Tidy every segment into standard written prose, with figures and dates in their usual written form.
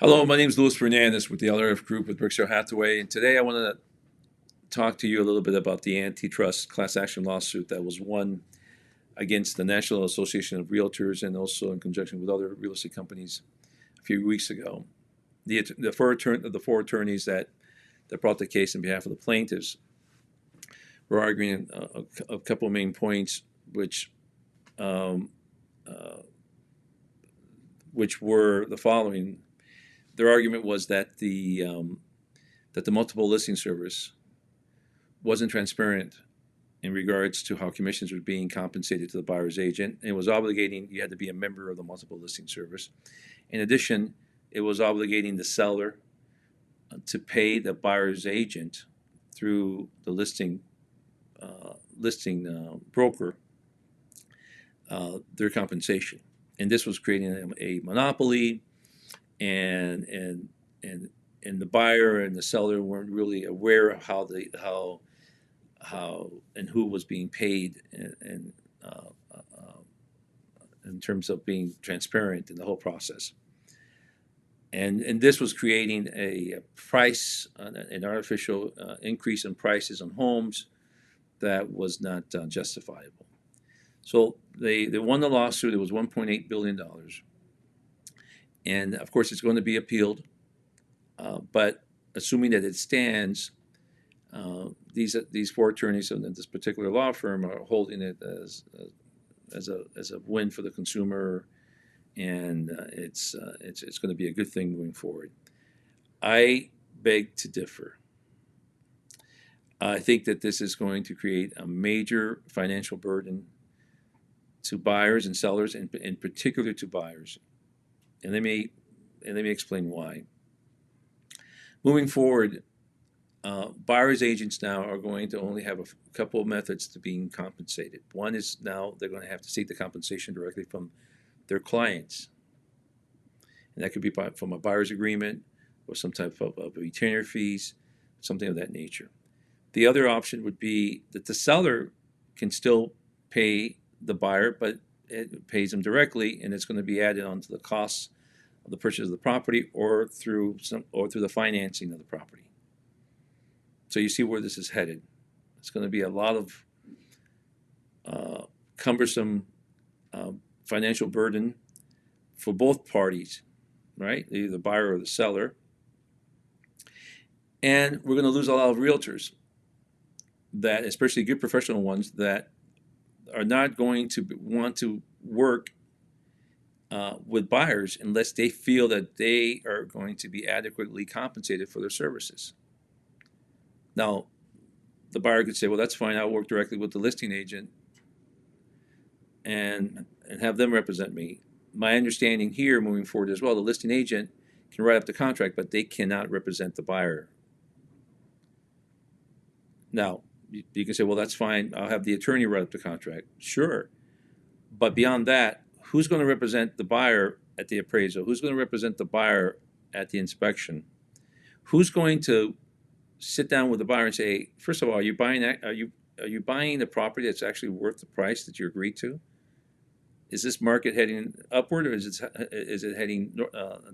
Hello, my name is R Fernandez with the LRF Group with Berkshire Hathaway, and today I want to talk to you a little bit about the antitrust class action lawsuit that was won against the National Association of Realtors and also in conjunction with other real estate companies a few weeks ago. The four attorneys that brought the case on behalf of the plaintiffs were arguing a couple of main points, which were the following. Their argument was that the multiple listing service wasn't transparent in regards to how commissions were being compensated to the buyer's agent. And it was obligating you had to be a member of the multiple listing service. In addition, it was obligating the seller to pay the buyer's agent through the listing broker their compensation. And this was creating a monopoly. And the buyer and the seller weren't really aware of how and who was being paid, and in terms of being transparent in the whole process. And this was creating an artificial increase in prices on homes that was not justifiable. So they won the lawsuit. It was $1.8 billion. And of course, it's going to be appealed. But assuming that it stands, these four attorneys in this particular law firm are holding it as a win for the consumer, and it's going to be a good thing moving forward. I beg to differ. I think that this is going to create a major financial burden to buyers and sellers, and in particular to buyers. And let me explain why. Moving forward, buyer's agents now are going to only have a couple of methods to being compensated. One is now they're going to have to seek the compensation directly from their clients. And that could be from a buyer's agreement or some type of retainer fees, something of that nature. The other option would be that the seller can still pay the buyer, but it pays them directly, and it's going to be added onto the costs of the purchase of the property or through the financing of the property. So you see where this is headed. It's going to be a lot of cumbersome financial burden for both parties, right? Either the buyer or the seller. And we're going to lose a lot of realtors, that, especially good professional ones, that are not going to want to work with buyers unless they feel that they are going to be adequately compensated for their services. Now, the buyer could say, well, that's fine, I'll work directly with the listing agent and have them represent me. My understanding here moving forward as well, the listing agent can write up the contract, but they cannot represent the buyer. Now, you can say, well, that's fine, I'll have the attorney write up the contract. Sure. But beyond that, who's going to represent the buyer at the appraisal? Who's going to represent the buyer at the inspection? Who's going to sit down with the buyer and say, first of all, are you buying the property that's actually worth the price that you agreed to? Is this market heading upward, or is it heading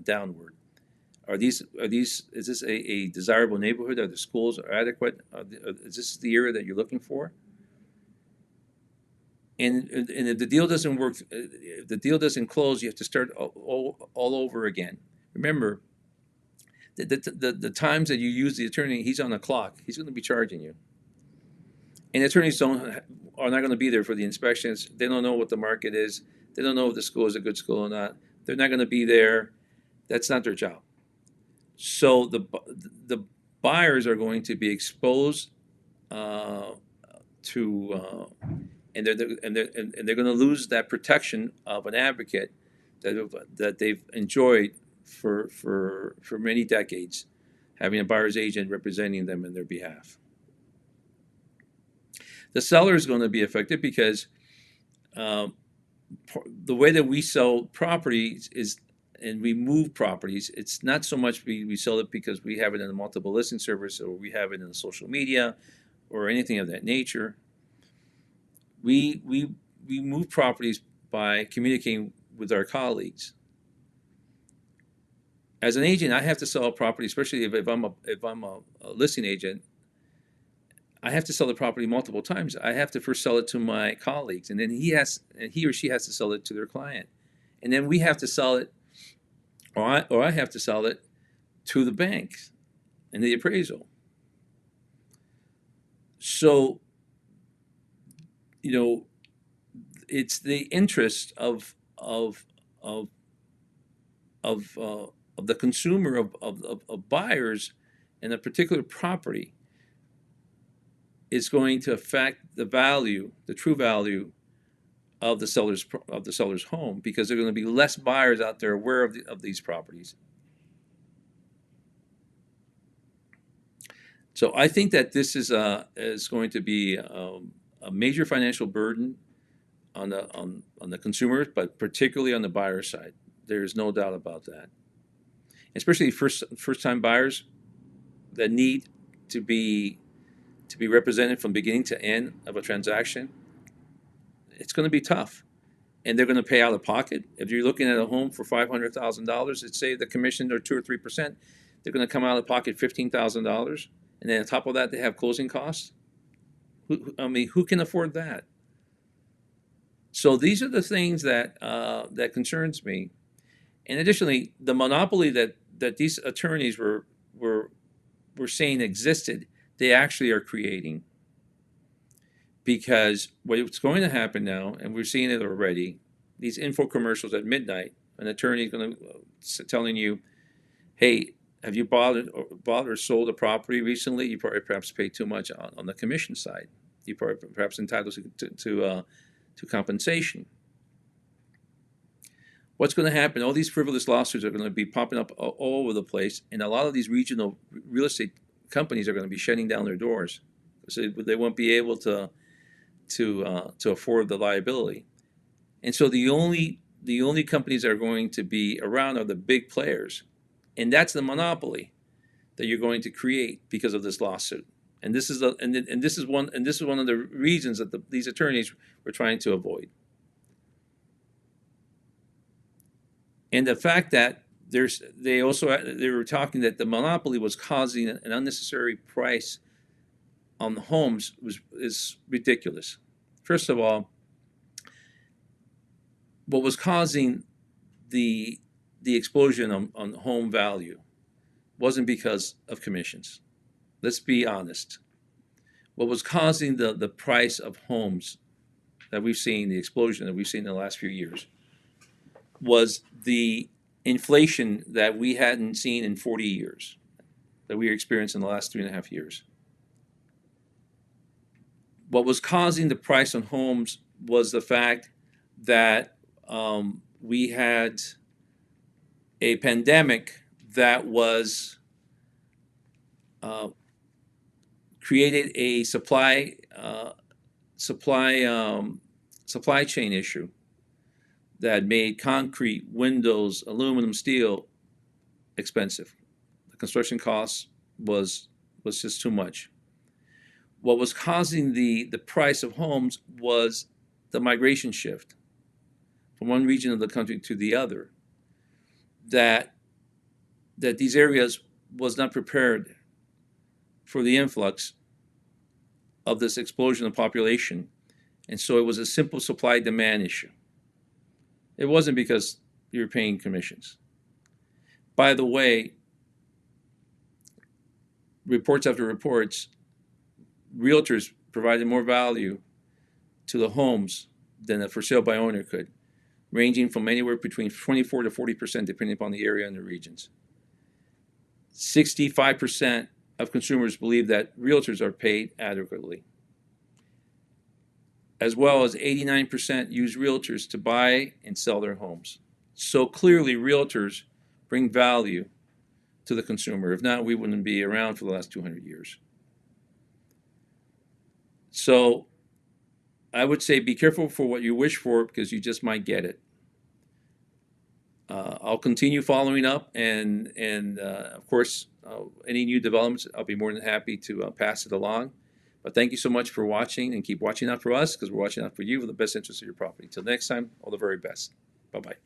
downward? Is this a desirable neighborhood? Are the schools adequate? Is this the area that you're looking for? And if the deal doesn't work, if the deal doesn't close, you have to start all over again. Remember, the times that you use the attorney, he's on the clock. He's going to be charging you. And attorneys are not going to be there for the inspections. They don't know what the market is. They don't know if the school is a good school or not. They're not going to be there. That's not their job. So the buyers are going to be exposed and they're going to lose that protection of an advocate that they've enjoyed for many decades, having a buyer's agent representing them in their behalf. The seller is going to be affected because the way that we sell properties and we move properties, it's not so much we sell it because we have it in a multiple listing service or we have it in social media or anything of that nature. We move properties by communicating with our colleagues. As an agent, I have to sell a property, especially if I'm a listing agent. I have to sell the property multiple times. I have to first sell it to my colleagues, and then he or she has to sell it to their client, and then we have to sell it, or I have to sell it to the banks and the appraisal. So, you know, it's the interest of the consumer of buyers in a particular property is going to affect the value, the true value of the seller's home, because there are going to be less buyers out there aware of these properties. So I think that this is going to be a major financial burden on the consumers, but particularly on the buyer side. There's no doubt about that. Especially first time buyers that need to be represented from beginning to end of a transaction. It's going to be tough, and they're going to pay out of pocket. If you're looking at a home for $500,000, let's say the commission are 2 or 3%, they're going to come out of pocket $15,000, and then on top of that, they have closing costs. Who can afford that? So these are the things that that concerns me. And additionally, the monopoly that these attorneys were saying existed, they actually are creating. Because what's going to happen now, and we're seeing it already, these info commercials at midnight, an attorney is going to telling you, "Hey, have you bought or sold a property recently? You probably perhaps paid too much on the commission side. You probably perhaps entitled to compensation." What's going to happen? All these frivolous lawsuits are going to be popping up all over the place, and a lot of these regional real estate companies are going to be shutting down their doors, so they won't be able to afford the liability. And so the only companies that are going to be around are the big players, and that's the monopoly that you're going to create because of this lawsuit. And this is one of the reasons that these attorneys were trying to avoid. And the fact that they were talking that the monopoly was causing an unnecessary price on the homes is ridiculous. First of all, what was causing the explosion on home value wasn't because of commissions. Let's be honest. What was causing the price of homes that we've seen, the explosion that we've seen in the last few years, was the inflation that we hadn't seen in 40 years, that we experienced in the last 3.5 years. What was causing the price on homes was the fact that we had a pandemic that was created a supply chain issue that made concrete, windows, aluminum, steel expensive. The construction costs was just too much. What was causing the price of homes was the migration shift from one region of the country to the other. That these areas was not prepared for the influx of this explosion of population, and so it was a simple supply-demand issue. It wasn't because you were paying commissions. By the way, reports after reports, realtors provided more value to the homes than a for sale by owner could, ranging from anywhere between 24 to 40% depending upon the area and the regions. 65% of consumers believe that realtors are paid adequately, as well as 89% use realtors to buy and sell their homes. So clearly, realtors bring value to the consumer. If not, we wouldn't be around for the last 200 years. So I would say be careful for what you wish for, because you just might get it. I'll continue following up, and of course, any new developments, I'll be more than happy to pass it along. But thank you so much for watching, and keep watching out for us, because we're watching out for you for the best interest of your property. Till next time, all the very best. Bye-bye.